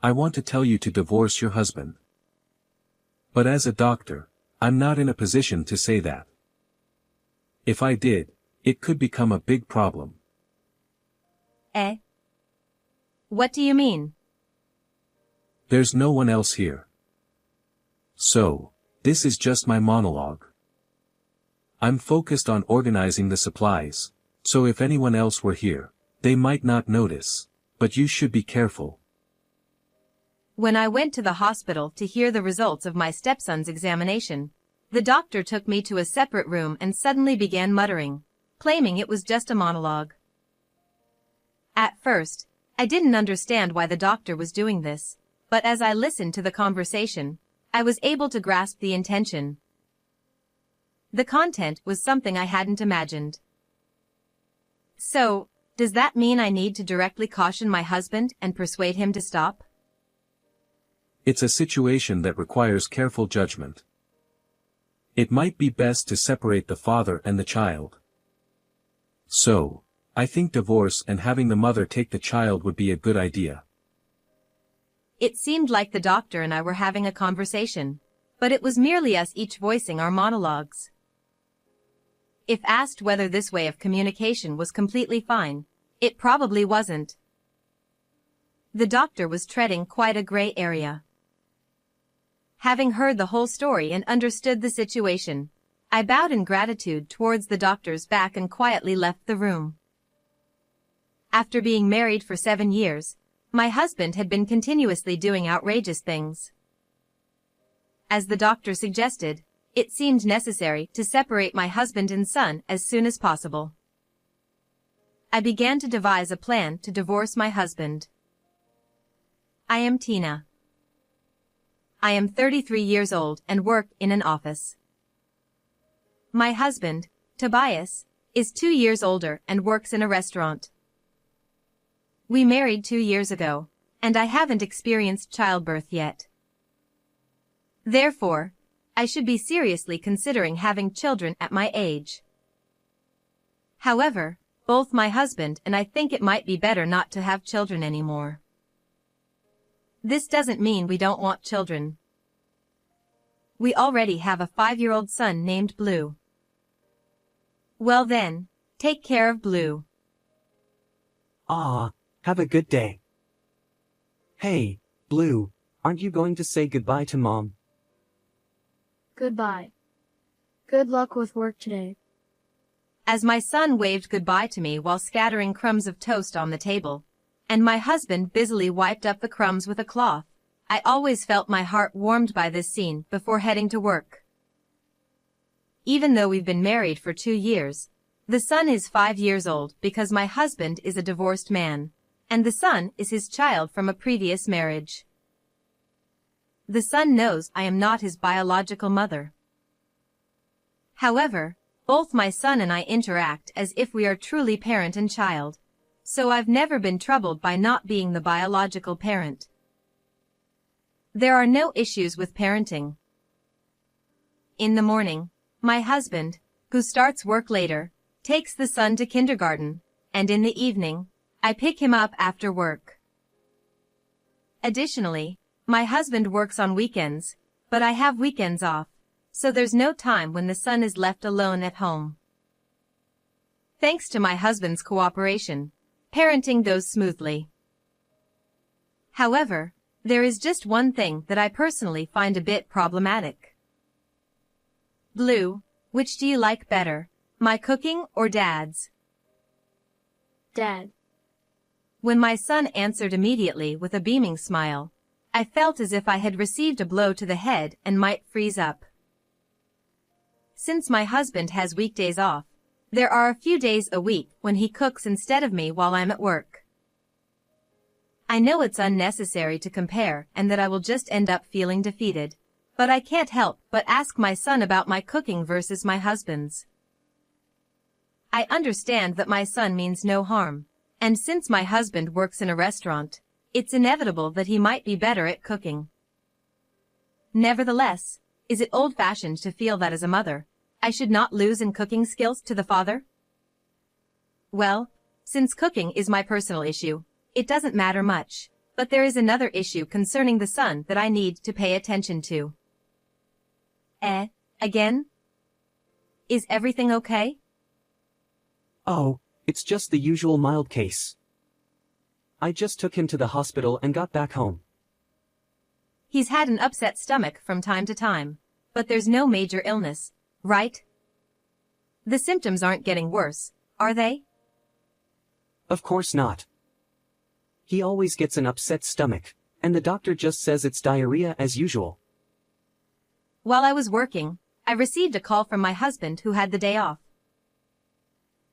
I want to tell you to divorce your husband. But as a doctor, I'm not in a position to say that. If I did, it could become a big problem. Eh? What do you mean? There's no one else here. So, this is just my monologue. I'm focused on organizing the supplies, so if anyone else were here, they might not notice, but you should be careful. When I went to the hospital to hear the results of my stepson's examination, the doctor took me to a separate room and suddenly began muttering, claiming it was just a monologue. At first, I didn't understand why the doctor was doing this, but as I listened to the conversation, I was able to grasp the intention. The content was something I hadn't imagined. So, does that mean I need to directly caution my husband and persuade him to stop? It's a situation that requires careful judgment. It might be best to separate the father and the child. So, I think divorce and having the mother take the child would be a good idea. It seemed like the doctor and I were having a conversation, but it was merely us each voicing our monologues. If asked whether this way of communication was completely fine, it probably wasn't. The doctor was treading quite a gray area. Having heard the whole story and understood the situation, I bowed in gratitude towards the doctor's back and quietly left the room. After being married for 7 years, my husband had been continuously doing outrageous things. As the doctor suggested, it seemed necessary to separate my husband and son as soon as possible. I began to devise a plan to divorce my husband. I am Tina. I am 33 years old and work in an office. My husband, Tobias, is 2 years older and works in a restaurant. We married 2 years ago, and I haven't experienced childbirth yet. Therefore, I should be seriously considering having children at my age. However, both my husband and I think it might be better not to have children anymore. This doesn't mean we don't want children. We already have a 5-year-old son named Blue. Well then, take care of Blue. Have a good day. Hey, Blue, aren't you going to say goodbye to Mom? Goodbye. Good luck with work today. As my son waved goodbye to me while scattering crumbs of toast on the table, and my husband busily wiped up the crumbs with a cloth, I always felt my heart warmed by this scene before heading to work. Even though we've been married for 2 years, the son is 5 years old because my husband is a divorced man, and the son is his child from a previous marriage. The son knows I am not his biological mother. However, both my son and I interact as if we are truly parent and child, so I've never been troubled by not being the biological parent. There are no issues with parenting. In the morning, my husband, who starts work later, takes the son to kindergarten, and in the evening, I pick him up after work. Additionally, my husband works on weekends, but I have weekends off, so there's no time when the son is left alone at home. Thanks to my husband's cooperation, parenting goes smoothly. However, there is just one thing that I personally find a bit problematic. Blue, which do you like better, my cooking or Dad's? Dad. When my son answered immediately with a beaming smile, I felt as if I had received a blow to the head and might freeze up. Since my husband has weekdays off, there are a few days a week when he cooks instead of me while I'm at work. I know it's unnecessary to compare and that I will just end up feeling defeated, but I can't help but ask my son about my cooking versus my husband's. I understand that my son means no harm, and since my husband works in a restaurant, it's inevitable that he might be better at cooking. Nevertheless, is it old-fashioned to feel that as a mother, I should not lose in cooking skills to the father? Well, since cooking is my personal issue, it doesn't matter much, But there is another issue concerning the son that I need to pay attention to. Again? Is everything okay? Oh, it's just the usual mild case. I just took him to the hospital and got back home. He's had an upset stomach from time to time, but there's no major illness, right? The symptoms aren't getting worse, are they? Of course not. He always gets an upset stomach, and the doctor just says it's diarrhea as usual. While I was working, I received a call from my husband who had the day off.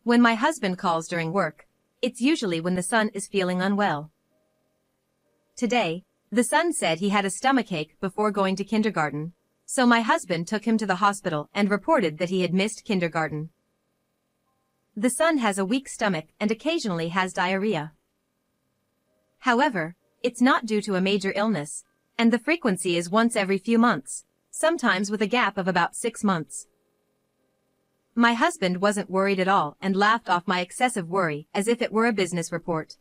When my husband calls during work, it's usually when the son is feeling unwell. Today, the son said he had a stomachache before going to kindergarten, so my husband took him to the hospital and reported that he had missed kindergarten. The son has a weak stomach and occasionally has diarrhea. However, it's not due to a major illness, and the frequency is once every few months, sometimes with a gap of about 6 months. My husband wasn't worried at all and laughed off my excessive worry as if it were a business report.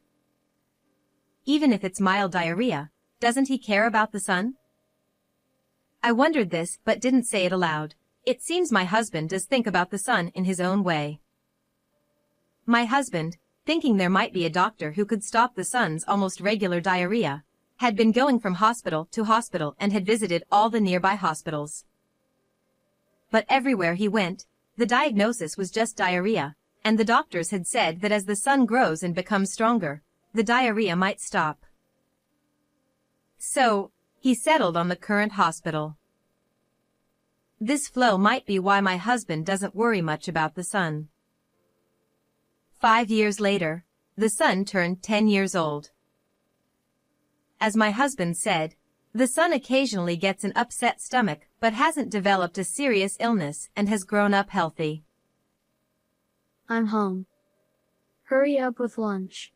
Even if it's mild diarrhea, doesn't he care about the son? I wondered this but didn't say it aloud. It seems my husband does think about the son in his own way. My husband, thinking there might be a doctor who could stop the son's almost regular diarrhea, had been going from hospital to hospital and had visited all the nearby hospitals. But everywhere he went, the diagnosis was just diarrhea, and the doctors had said that as the son grows and becomes stronger, the diarrhea might stop. So, he settled on the current hospital. This flow might be why my husband doesn't worry much about the son. 5 years later, the son turned 10 years old. As my husband said, the son occasionally gets an upset stomach but hasn't developed a serious illness and has grown up healthy. I'm home. Hurry up with lunch.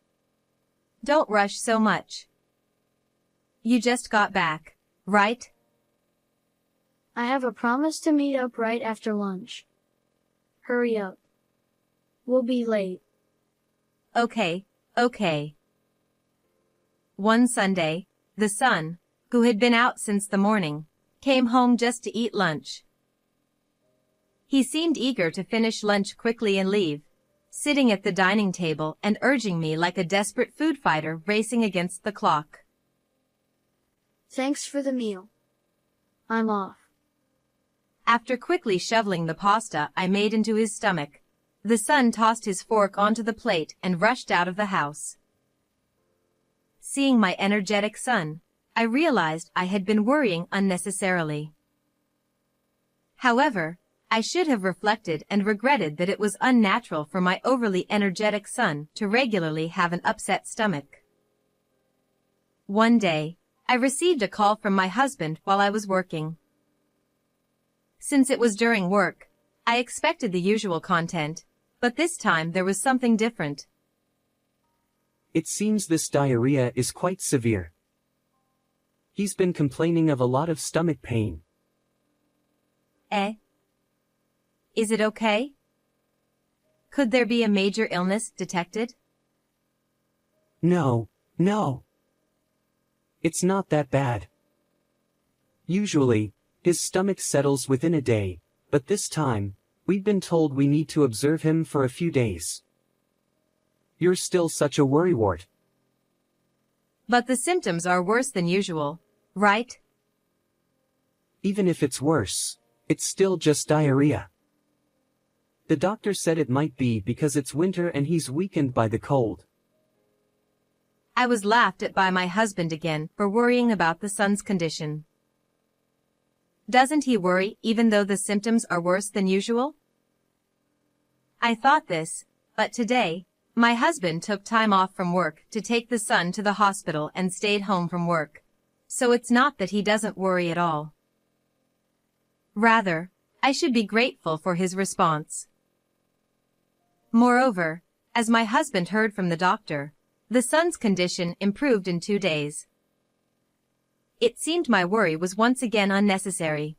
Don't rush so much. You just got back, right? I have a promise to meet up right after lunch. Hurry up. We'll be late. Okay. One Sunday, the son, who had been out since the morning, came home just to eat lunch. He seemed eager to finish lunch quickly and leave, sitting at the dining table and urging me like a desperate food fighter racing against the clock. Thanks for the meal. I'm off. After quickly shoveling the pasta I made into his stomach, the son tossed his fork onto the plate and rushed out of the house. Seeing my energetic son, I realized I had been worrying unnecessarily. However, I should have reflected and regretted that it was unnatural for my overly energetic son to regularly have an upset stomach. One day, I received a call from my husband while I was working. Since it was during work, I expected the usual content, but this time there was something different. It seems this diarrhea is quite severe. He's been complaining of a lot of stomach pain. Is it okay? Could there be a major illness detected? No. It's not that bad. Usually, his stomach settles within a day, but this time, we've been told we need to observe him for a few days. You're still such a worrywart. But the symptoms are worse than usual, right? Even if it's worse, it's still just diarrhea. The doctor said it might be because it's winter and he's weakened by the cold. I was laughed at by my husband again for worrying about the son's condition. Doesn't he worry even though the symptoms are worse than usual? I thought this, but today, my husband took time off from work to take the son to the hospital and stayed home from work. So it's not that he doesn't worry at all. Rather, I should be grateful for his response. Moreover, as my husband heard from the doctor, the son's condition improved in 2 days. It seemed my worry was once again unnecessary.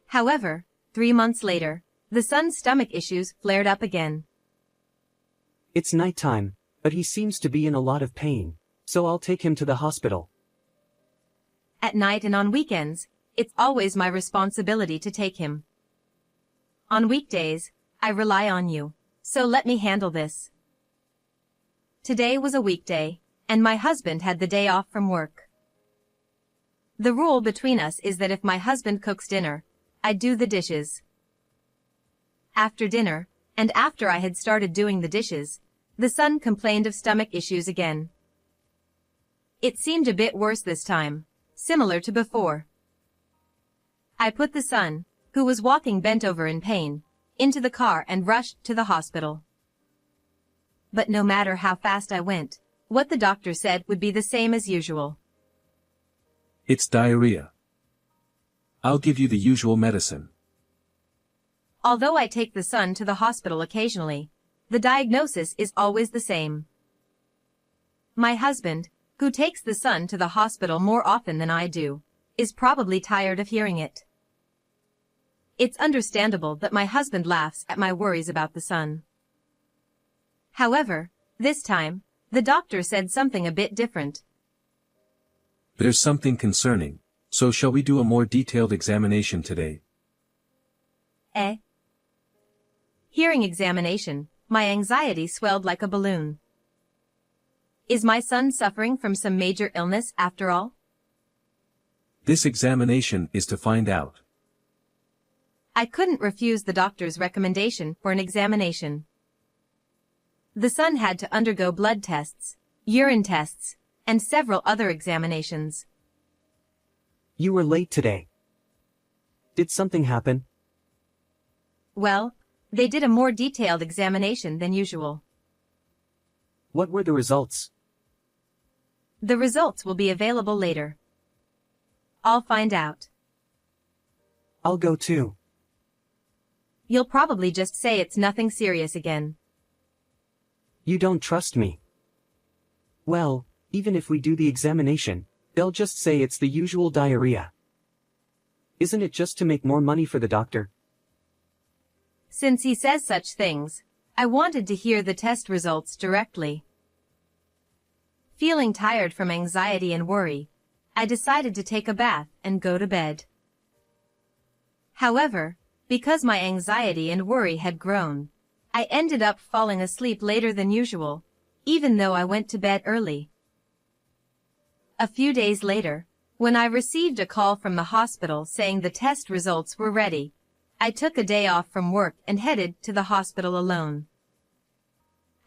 However, 3 months later, the son's stomach issues flared up again. It's nighttime, but he seems to be in a lot of pain, So I'll take him to the hospital. At night and on weekends, it's always my responsibility to take him. On weekdays, I rely on you, so let me handle this. Today was a weekday, and my husband had the day off from work. The rule between us is that if my husband cooks dinner, I do the dishes. After dinner, and after I had started doing the dishes, the son complained of stomach issues again. It seemed a bit worse this time, similar to before. I put the son, who was walking bent over in pain, into the car and rushed to the hospital. But no matter how fast I went, what the doctor said would be the same as usual. It's diarrhea. I'll give you the usual medicine. Although I take the son to the hospital occasionally, the diagnosis is always the same. My husband, who takes the son to the hospital more often than I do, is probably tired of hearing it. It's understandable that my husband laughs at my worries about the son. However, this time, the doctor said something a bit different. There's something concerning, so shall we do a more detailed examination today? Hearing examination, my anxiety swelled like a balloon. Is my son suffering from some major illness after all? This examination is to find out. I couldn't refuse the doctor's recommendation for an examination. The son had to undergo blood tests, urine tests, and several other examinations. You were late today. Did something happen? Well, they did a more detailed examination than usual. What were the results? The results will be available later. I'll find out. I'll go too. You'll probably just say it's nothing serious again. You don't trust me. Well, even if we do the examination, they'll just say it's the usual diarrhea. Isn't it just to make more money for the doctor? Since he says such things, I wanted to hear the test results directly. Feeling tired from anxiety and worry, I decided to take a bath and go to bed. However, because my anxiety and worry had grown, I ended up falling asleep later than usual, even though I went to bed early. A few days later, when I received a call from the hospital saying the test results were ready, I took a day off from work and headed to the hospital alone.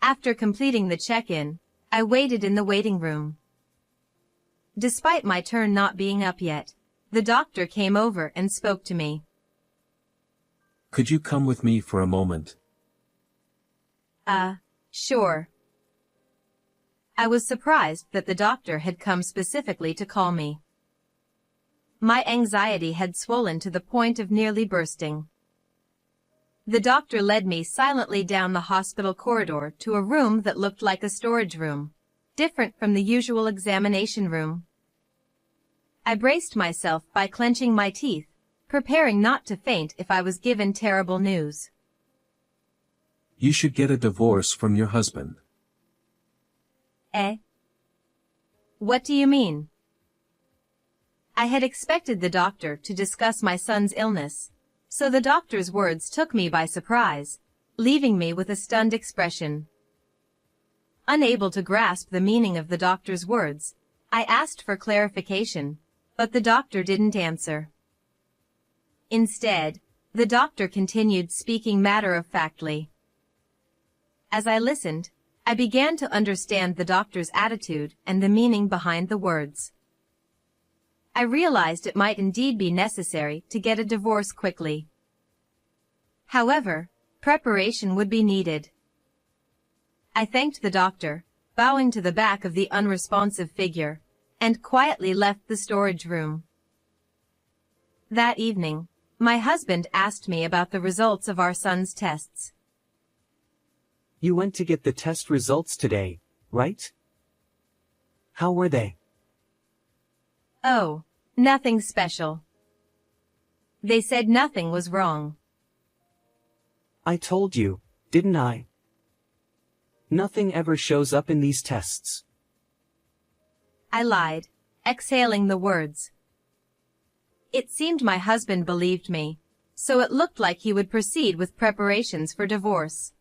After completing the check-in, I waited in the waiting room. Despite my turn not being up yet, the doctor came over and spoke to me. Could you come with me for a moment? Sure. I was surprised that the doctor had come specifically to call me. My anxiety had swollen to the point of nearly bursting. The doctor led me silently down the hospital corridor to a room that looked like a storage room, different from the usual examination room. I braced myself by clenching my teeth, preparing not to faint if I was given terrible news. You should get a divorce from your husband. What do you mean? I had expected the doctor to discuss my son's illness, so the doctor's words took me by surprise, leaving me with a stunned expression. Unable to grasp the meaning of the doctor's words, I asked for clarification, but the doctor didn't answer. Instead, the doctor continued speaking matter-of-factly. As I listened, I began to understand the doctor's attitude and the meaning behind the words. I realized it might indeed be necessary to get a divorce quickly. However, preparation would be needed. I thanked the doctor, bowing to the back of the unresponsive figure, and quietly left the storage room. That evening, my husband asked me about the results of our son's tests. You went to get the test results today, right? How were they? Oh, nothing special. They said nothing was wrong. I told you, didn't I? Nothing ever shows up in these tests. I lied, exhaling the words. It seemed my husband believed me, so it looked like he would proceed with preparations for divorce.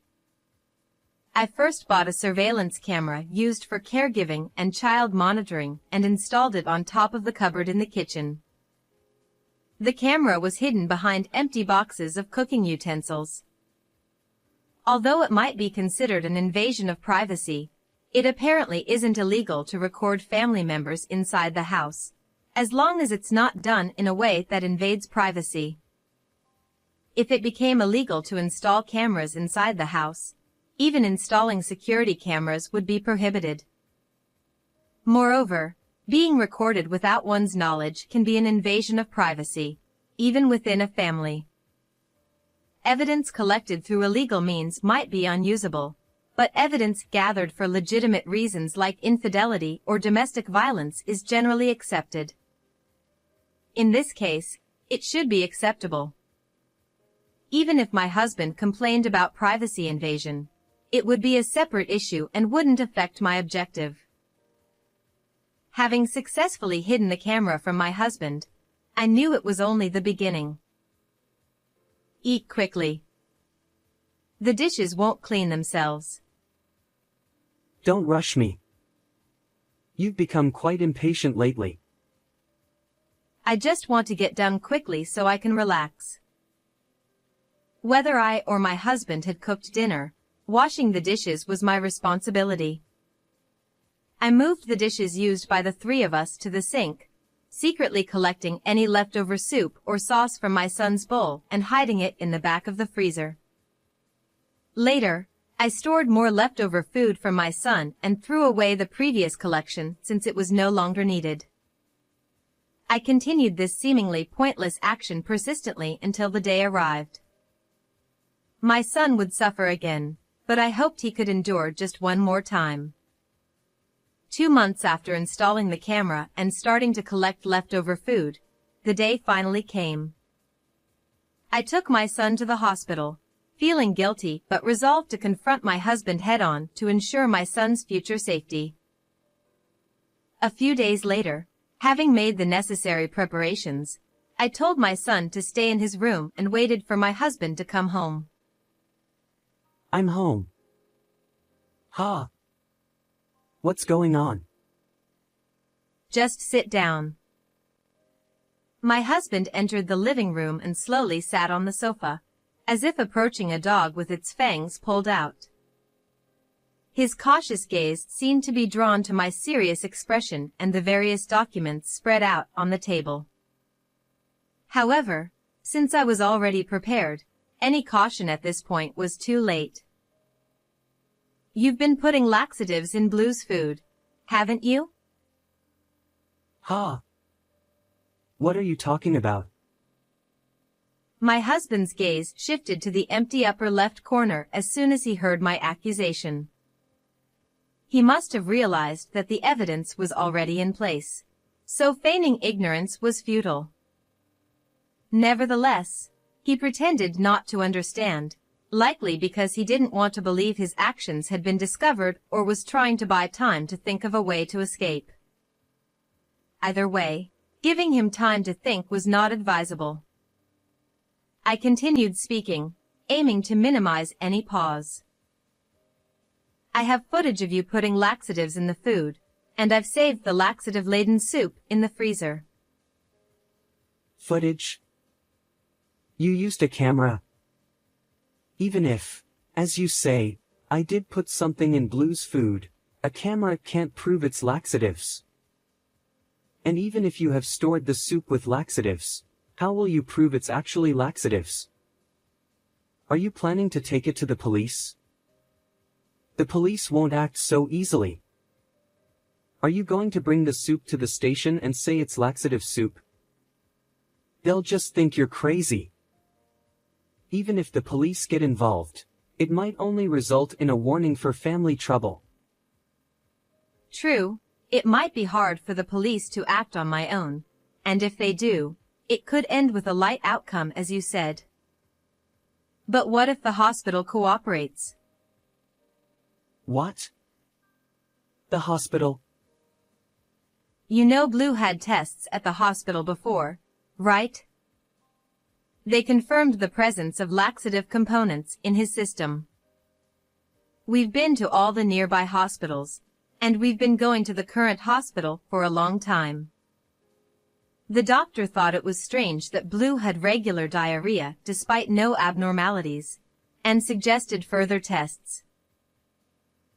I first bought a surveillance camera used for caregiving and child monitoring and installed it on top of the cupboard in the kitchen. The camera was hidden behind empty boxes of cooking utensils. Although it might be considered an invasion of privacy, it apparently isn't illegal to record family members inside the house, as long as it's not done in a way that invades privacy. If it became illegal to install cameras inside the house, even installing security cameras would be prohibited. Moreover, being recorded without one's knowledge can be an invasion of privacy, even within a family. Evidence collected through illegal means might be unusable, but evidence gathered for legitimate reasons like infidelity or domestic violence is generally accepted. In this case, it should be acceptable. Even if my husband complained about privacy invasion, it would be a separate issue and wouldn't affect my objective. Having successfully hidden the camera from my husband, I knew it was only the beginning. Eat quickly. The dishes won't clean themselves. Don't rush me. You've become quite impatient lately. I just want to get done quickly so I can relax. Whether I or my husband had cooked dinner, washing the dishes was my responsibility. I moved the dishes used by the three of us to the sink, secretly collecting any leftover soup or sauce from my son's bowl and hiding it in the back of the freezer. Later, I stored more leftover food from my son and threw away the previous collection since it was no longer needed. I continued this seemingly pointless action persistently until the day arrived. My son would suffer again, but I hoped he could endure just one more time. 2 months after installing the camera and starting to collect leftover food, the day finally came. I took my son to the hospital, feeling guilty but resolved to confront my husband head-on to ensure my son's future safety. A few days later, having made the necessary preparations, I told my son to stay in his room and waited for my husband to come home. I'm home. Ha! What's going on? Just sit down. My husband entered the living room and slowly sat on the sofa, as if approaching a dog with its fangs pulled out. His cautious gaze seemed to be drawn to my serious expression and the various documents spread out on the table. However, since I was already prepared, any caution at this point was too late. You've been putting laxatives in Blue's food, haven't you? Ha! What are you talking about? My husband's gaze shifted to the empty upper left corner as soon as he heard my accusation. He must have realized that the evidence was already in place, so feigning ignorance was futile. Nevertheless, he pretended not to understand, likely because he didn't want to believe his actions had been discovered or was trying to buy time to think of a way to escape. Either way, giving him time to think was not advisable. I continued speaking, aiming to minimize any pause. I have footage of you putting laxatives in the food, and I've saved the laxative-laden soup in the freezer. Footage? You used a camera. Even if, as you say, I did put something in Blue's food, a camera can't prove it's laxatives. And even if you have stored the soup with laxatives, how will you prove it's actually laxatives? Are you planning to take it to the police? The police won't act so easily. Are you going to bring the soup to the station and say it's laxative soup? They'll just think you're crazy. Even if the police get involved, it might only result in a warning for family trouble. True, it might be hard for the police to act on my own, and if they do, it could end with a light outcome as you said. But what if the hospital cooperates? What? The hospital? You know Blue had tests at the hospital before, right? They confirmed the presence of laxative components in his system. We've been to all the nearby hospitals, and we've been going to the current hospital for a long time. The doctor thought it was strange that Blue had regular diarrhea despite no abnormalities, and suggested further tests.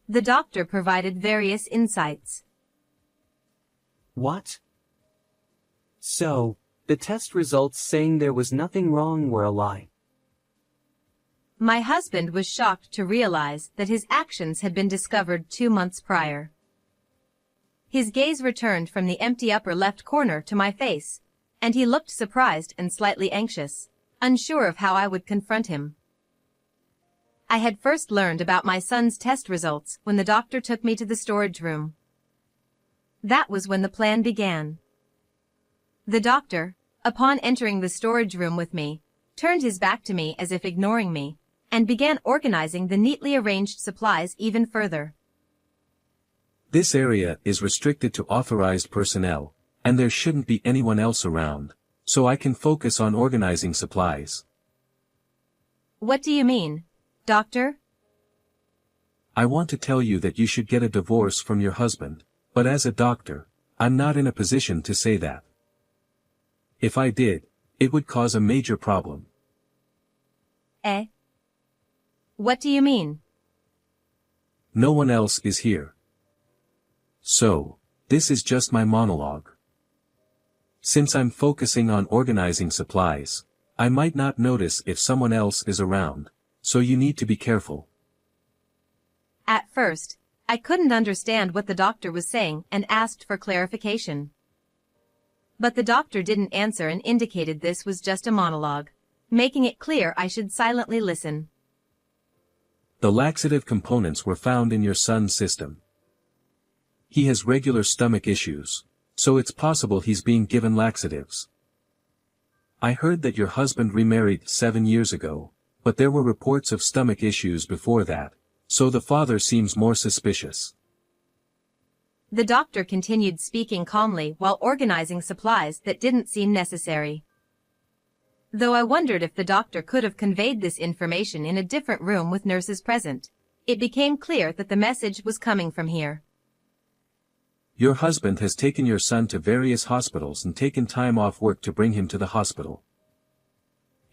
The doctor provided various insights. What? So, the test results saying there was nothing wrong were a lie. My husband was shocked to realize that his actions had been discovered 2 months prior. His gaze returned from the empty upper left corner to my face, and he looked surprised and slightly anxious, unsure of how I would confront him. I had first learned about my son's test results when the doctor took me to the storage room. That was when the plan began. The doctor, upon entering the storage room with me, turned his back to me as if ignoring me, and began organizing the neatly arranged supplies even further. This area is restricted to authorized personnel, and there shouldn't be anyone else around, so I can focus on organizing supplies. What do you mean, doctor? I want to tell you that you should get a divorce from your husband, but as a doctor, I'm not in a position to say that. If I did, it would cause a major problem. Eh? What do you mean? No one else is here. So, this is just my monologue. Since I'm focusing on organizing supplies, I might not notice if someone else is around, so you need to be careful. At first, I couldn't understand what the doctor was saying and asked for clarification. But the doctor didn't answer and indicated this was just a monologue, making it clear I should silently listen. The laxative components were found in your son's system. He has regular stomach issues, so it's possible he's being given laxatives. I heard that your husband remarried 7 years ago, but there were reports of stomach issues before that, so the father seems more suspicious. The doctor continued speaking calmly while organizing supplies that didn't seem necessary. Though I wondered if the doctor could have conveyed this information in a different room with nurses present, it became clear that the message was coming from here. Your husband has taken your son to various hospitals and taken time off work to bring him to the hospital.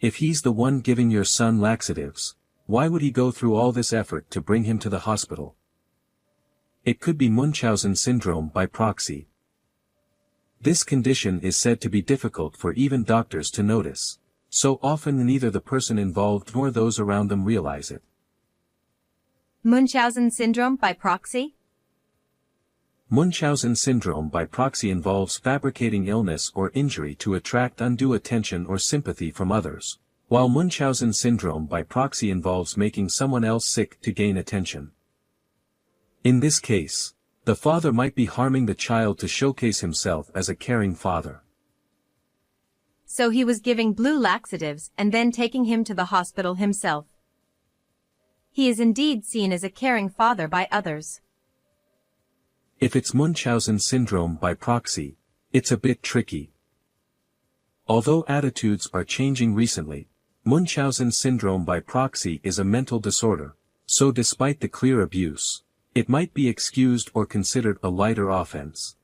If he's the one giving your son laxatives, why would he go through all this effort to bring him to the hospital? It could be Munchausen syndrome by proxy. This condition is said to be difficult for even doctors to notice, so often neither the person involved nor those around them realize it. Munchausen syndrome by proxy? Munchausen syndrome by proxy involves fabricating illness or injury to attract undue attention or sympathy from others, while Munchausen syndrome by proxy involves making someone else sick to gain attention. In this case, the father might be harming the child to showcase himself as a caring father. So he was giving Blue laxatives and then taking him to the hospital himself. He is indeed seen as a caring father by others. If it's Munchausen syndrome by proxy, it's a bit tricky. Although attitudes are changing recently, Munchausen syndrome by proxy is a mental disorder, so despite the clear abuse, it might be excused or considered a lighter offense.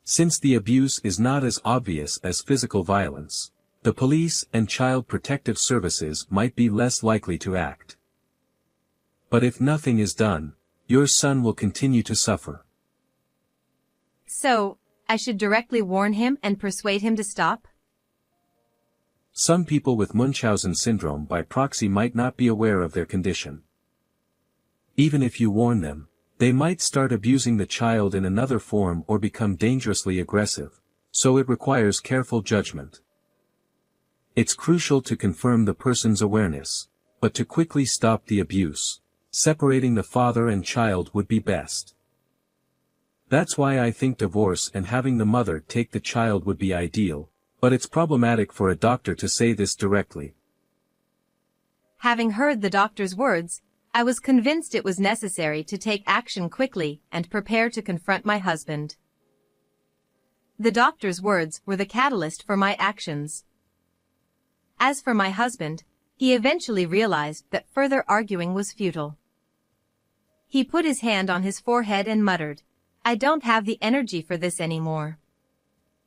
Since the abuse is not as obvious as physical violence, the police and child protective services might be less likely to act. But if nothing is done, your son will continue to suffer. So, I should directly warn him and persuade him to stop? Some people with Munchausen syndrome by proxy might not be aware of their condition. Even if you warn them, they might start abusing the child in another form or become dangerously aggressive, so it requires careful judgment. It's crucial to confirm the person's awareness, but to quickly stop the abuse, separating the father and child would be best. That's why I think divorce and having the mother take the child would be ideal, but it's problematic for a doctor to say this directly. Having heard the doctor's words, I was convinced it was necessary to take action quickly and prepare to confront my husband. The doctor's words were the catalyst for my actions. As for my husband, he eventually realized that further arguing was futile. He put his hand on his forehead and muttered, "I don't have the energy for this anymore."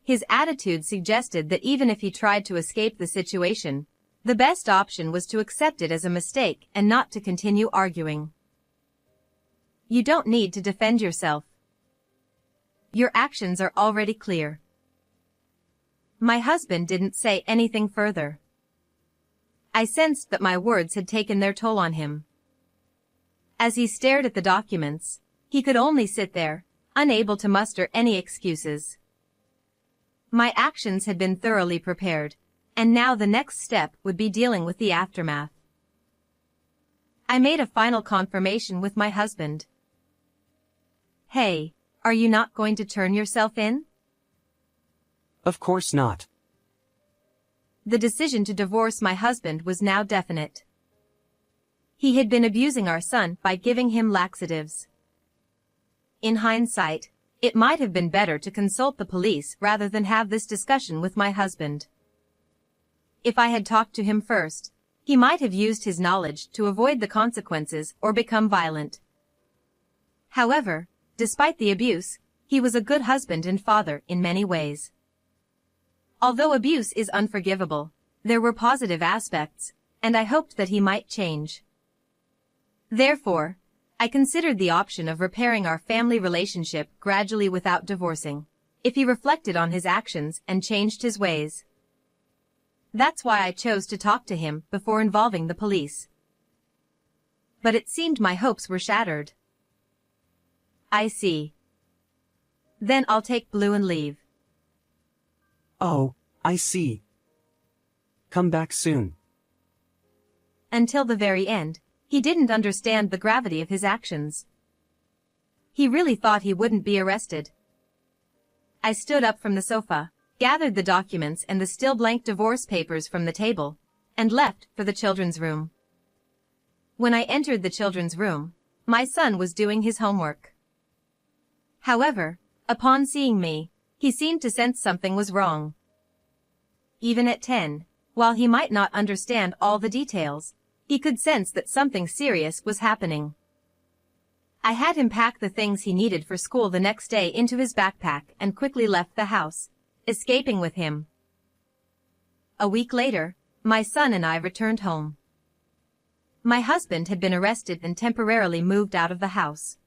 His attitude suggested that even if he tried to escape the situation, the best option was to accept it as a mistake and not to continue arguing. You don't need to defend yourself. Your actions are already clear. My husband didn't say anything further. I sensed that my words had taken their toll on him. As he stared at the documents, he could only sit there, unable to muster any excuses. My actions had been thoroughly prepared, and now the next step would be dealing with the aftermath. I made a final confirmation with my husband. "Hey, are you not going to turn yourself in?" Of course not. The decision to divorce my husband was now definite. He had been abusing our son by giving him laxatives. In hindsight, it might have been better to consult the police rather than have this discussion with my husband. If I had talked to him first, he might have used his knowledge to avoid the consequences or become violent. However, despite the abuse, he was a good husband and father in many ways. Although abuse is unforgivable, there were positive aspects, and I hoped that he might change. Therefore, I considered the option of repairing our family relationship gradually without divorcing, if he reflected on his actions and changed his ways. That's why I chose to talk to him before involving the police. But it seemed my hopes were shattered. "I see. Then I'll take Blue and leave." Oh, I see. Come back soon. Until the very end, he didn't understand the gravity of his actions. He really thought he wouldn't be arrested. I stood up from the sofa, gathered the documents and the still blank divorce papers from the table, and left for the children's room. When I entered the children's room, my son was doing his homework. However, upon seeing me, he seemed to sense something was wrong. Even at 10, while he might not understand all the details, he could sense that something serious was happening. I had him pack the things he needed for school the next day into his backpack and quickly left the house, escaping with him. A week later, my son and I returned home. My husband had been arrested and temporarily moved out of the house.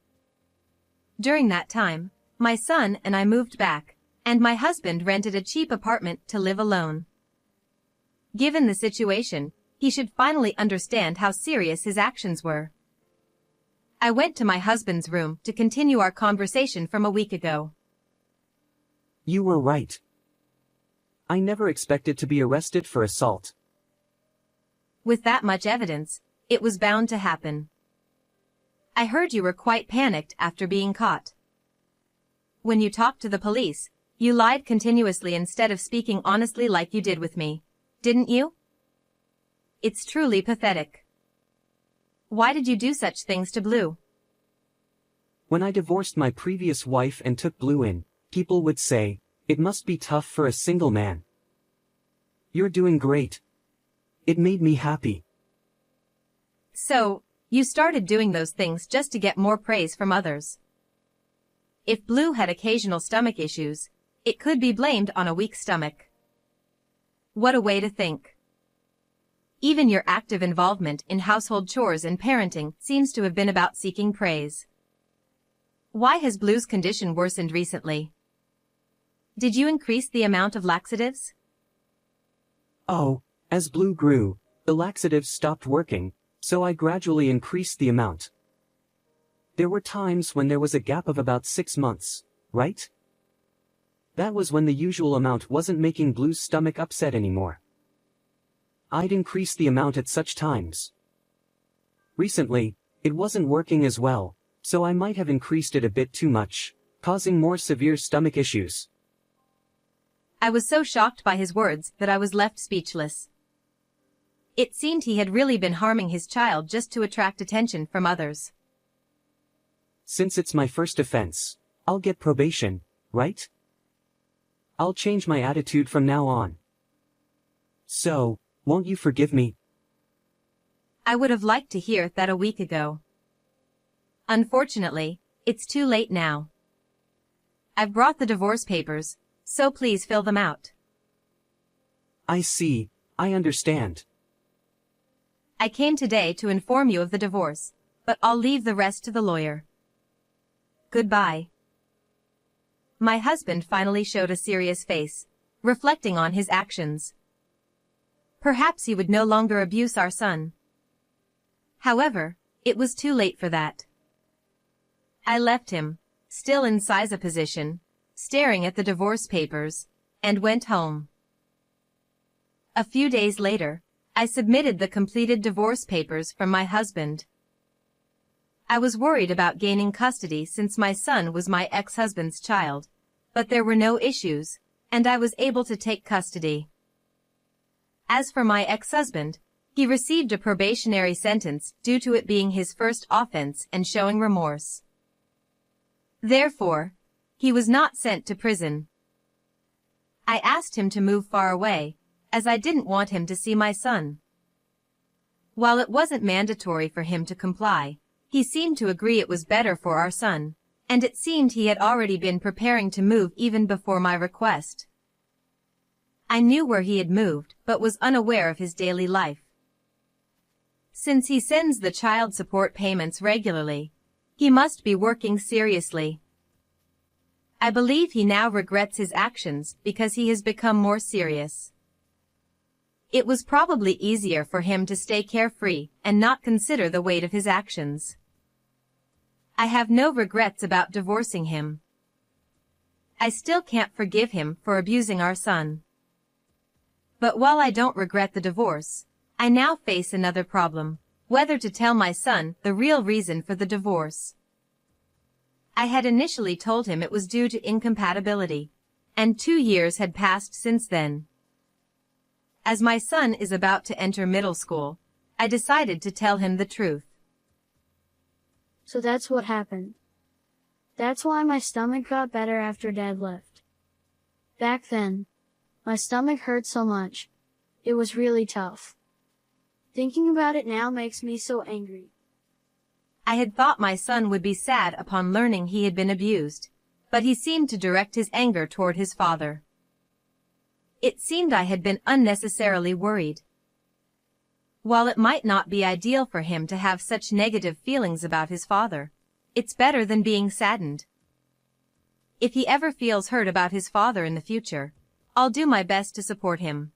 During that time, my son and I moved back, and my husband rented a cheap apartment to live alone. Given the situation, he should finally understand how serious his actions were. I went to my husband's room to continue our conversation from a week ago. You were right. I never expected to be arrested for assault. With that much evidence, it was bound to happen. I heard you were quite panicked after being caught. When you talked to the police, you lied continuously instead of speaking honestly like you did with me, didn't you? It's truly pathetic. Why did you do such things to Blue? When I divorced my previous wife and took Blue in, people would say, "It must be tough for a single man." You're doing great. It made me happy. So, you started doing those things just to get more praise from others. If Blue had occasional stomach issues, it could be blamed on a weak stomach. What a way to think. Even your active involvement in household chores and parenting seems to have been about seeking praise. Why has Blue's condition worsened recently? Did you increase the amount of laxatives? Oh, as Blue grew, the laxatives stopped working, so I gradually increased the amount. There were times when there was a gap of about 6 months, right? That was when the usual amount wasn't making Blue's stomach upset anymore. I'd increase the amount at such times. Recently, it wasn't working as well, so I might have increased it a bit too much, causing more severe stomach issues. I was so shocked by his words that I was left speechless. It seemed he had really been harming his child just to attract attention from others. Since it's my first offense, I'll get probation, right? I'll change my attitude from now on. So, won't you forgive me? I would have liked to hear that a week ago. Unfortunately, it's too late now. I've brought the divorce papers, so please fill them out. I see, I understand. I came today to inform you of the divorce, but I'll leave the rest to the lawyer. Goodbye. My husband finally showed a serious face, reflecting on his actions. Perhaps he would no longer abuse our son. However, it was too late for that. I left him, still in Siza position, staring at the divorce papers, and went home. A few days later, I submitted the completed divorce papers from my husband. I was worried about gaining custody since my son was my ex-husband's child, but there were no issues, and I was able to take custody. As for my ex-husband, he received a probationary sentence due to it being his first offense and showing remorse. Therefore, he was not sent to prison. I asked him to move far away, as I didn't want him to see my son. While it wasn't mandatory for him to comply, he seemed to agree it was better for our son, and it seemed he had already been preparing to move even before my request. I knew where he had moved, but was unaware of his daily life. Since he sends the child support payments regularly, he must be working seriously. I believe he now regrets his actions because he has become more serious. It was probably easier for him to stay carefree and not consider the weight of his actions. I have no regrets about divorcing him. I still can't forgive him for abusing our son. But while I don't regret the divorce, I now face another problem, whether to tell my son the real reason for the divorce. I had initially told him it was due to incompatibility, and 2 years had passed since then. As my son is about to enter middle school, I decided to tell him the truth. So that's what happened. That's why my stomach got better after Dad left. Back then, my stomach hurt so much. It was really tough. Thinking about it now makes me so angry. I had thought my son would be sad upon learning he had been abused, but he seemed to direct his anger toward his father. It seemed I had been unnecessarily worried. While it might not be ideal for him to have such negative feelings about his father, it's better than being saddened. If he ever feels hurt about his father in the future, I'll do my best to support him.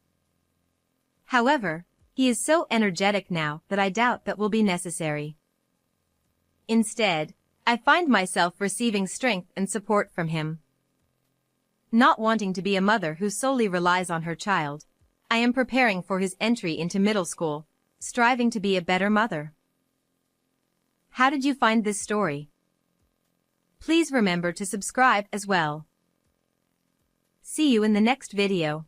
However, he is so energetic now that I doubt that will be necessary. Instead, I find myself receiving strength and support from him. Not wanting to be a mother who solely relies on her child, I am preparing for his entry into middle school, striving to be a better mother. How did you find this story? Please remember to subscribe as well. See you in the next video.